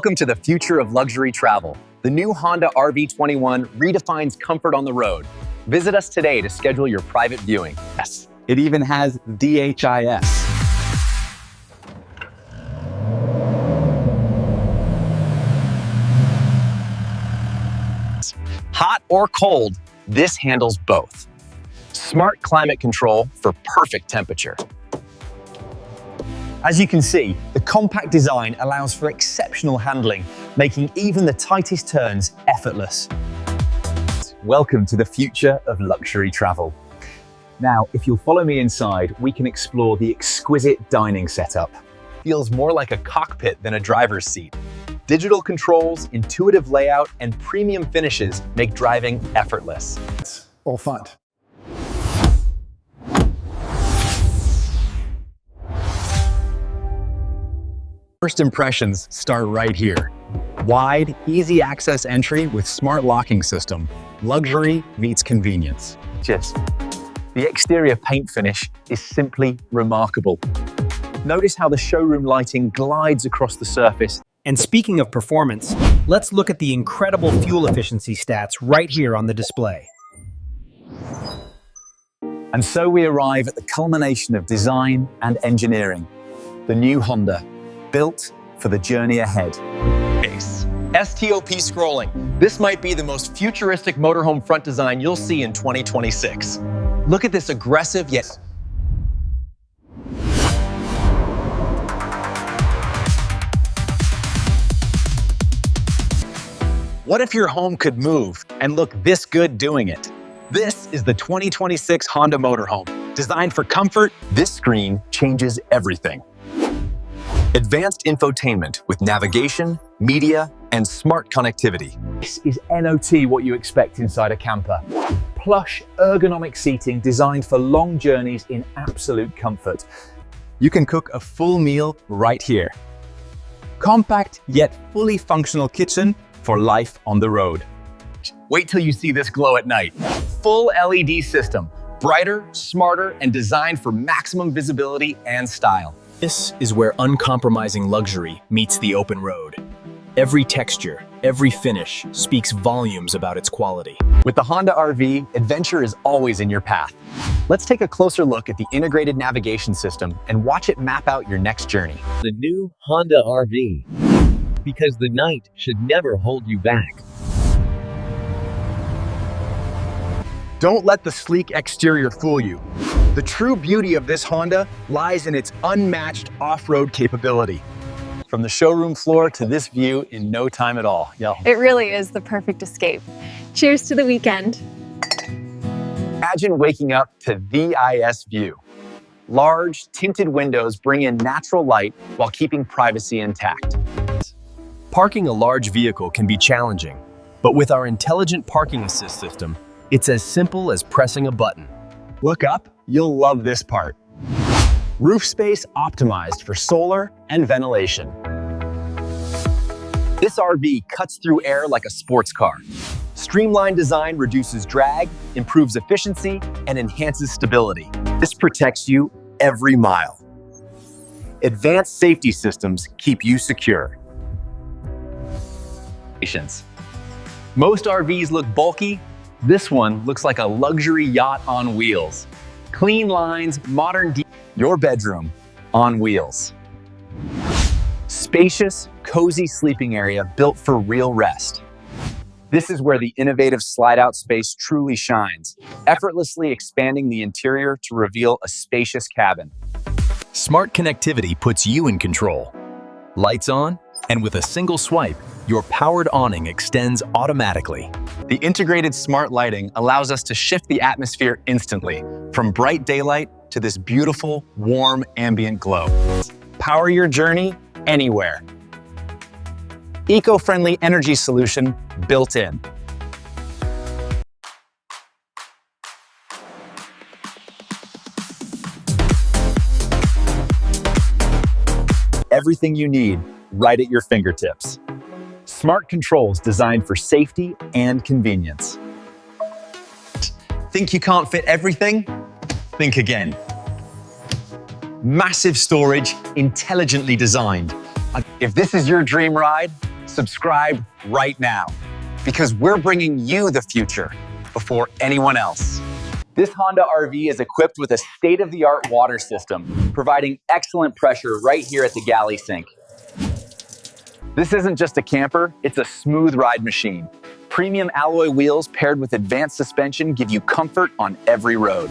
Welcome to the future of luxury travel. The new Honda RV21 redefines comfort on the road. Visit us today to schedule your private viewing. Yes, it even has DHIS. Hot or cold, this handles both. Smart climate control for perfect temperature. As you can see, the compact design allows for exceptional handling, making even the tightest turns effortless. Welcome to the future of luxury travel. Now, if you'll follow me inside, we can explore the exquisite dining setup. Feels more like a cockpit than a driver's seat. Digital controls, intuitive layout, and premium finishes make driving effortless. All fun. First impressions start right here. Wide, easy access entry with smart locking system. Luxury meets convenience. Cheers. The exterior paint finish is simply remarkable. Notice how the showroom lighting glides across the surface. And speaking of performance, let's look at the incredible fuel efficiency stats right here on the display. And so we arrive at the culmination of design and engineering. The new Honda, built for the journey ahead. STOP scrolling. This might be the most futuristic motorhome front design you'll see in 2026. Look at this aggressive yet... What if your home could move and look this good doing it? This is the 2026 Honda Motorhome. Designed for comfort, this screen changes everything. Advanced infotainment with navigation, media, and smart connectivity. This is NOT what you expect inside a camper. Plush, ergonomic seating designed for long journeys in absolute comfort. You can cook a full meal right here. Compact yet fully functional kitchen for life on the road. Wait till you see this glow at night. Full LED system, brighter, smarter, and designed for maximum visibility and style. This is where uncompromising luxury meets the open road. Every texture, every finish speaks volumes about its quality. With the Honda RV, adventure is always in your path. Let's take a closer look at the integrated navigation system and watch it map out your next journey. The new Honda RV. Because the night should never hold you back. Don't let the sleek exterior fool you. The true beauty of this Honda lies in its unmatched off-road capability. From the showroom floor to this view in no time at all. It really is the perfect escape. Cheers to the weekend. Imagine waking up to this view. Large, tinted windows bring in natural light while keeping privacy intact. Parking a large vehicle can be challenging, but with our intelligent parking assist system, it's as simple as pressing a button. Look up, you'll love this part. Roof space optimized for solar and ventilation. This RV cuts through air like a sports car. Streamlined design reduces drag, improves efficiency, and enhances stability. This protects you every mile. Advanced safety systems keep you secure. Most RVs look bulky. This one looks like a luxury yacht on wheels. Clean lines, your bedroom on wheels. Spacious, cozy sleeping area built for real rest. This is where the innovative slide-out space truly shines, effortlessly expanding the interior to reveal a spacious cabin. Smart connectivity puts you in control. Lights on, and with a single swipe, your powered awning extends automatically. The integrated smart lighting allows us to shift the atmosphere instantly, from bright daylight to this beautiful, warm, ambient glow. Power your journey anywhere. Eco-friendly energy solution built in. Everything you need right at your fingertips. Smart controls designed for safety and convenience. Think you can't fit everything? Think again. Massive storage, intelligently designed. If this is your dream ride, Subscribe right now, because we're bringing you the future before anyone else. This Honda RV is equipped with a state-of-the-art water system, providing excellent pressure right here at the galley sink. This isn't just a camper, it's a smooth ride machine. Premium alloy wheels paired with advanced suspension give you comfort on every road.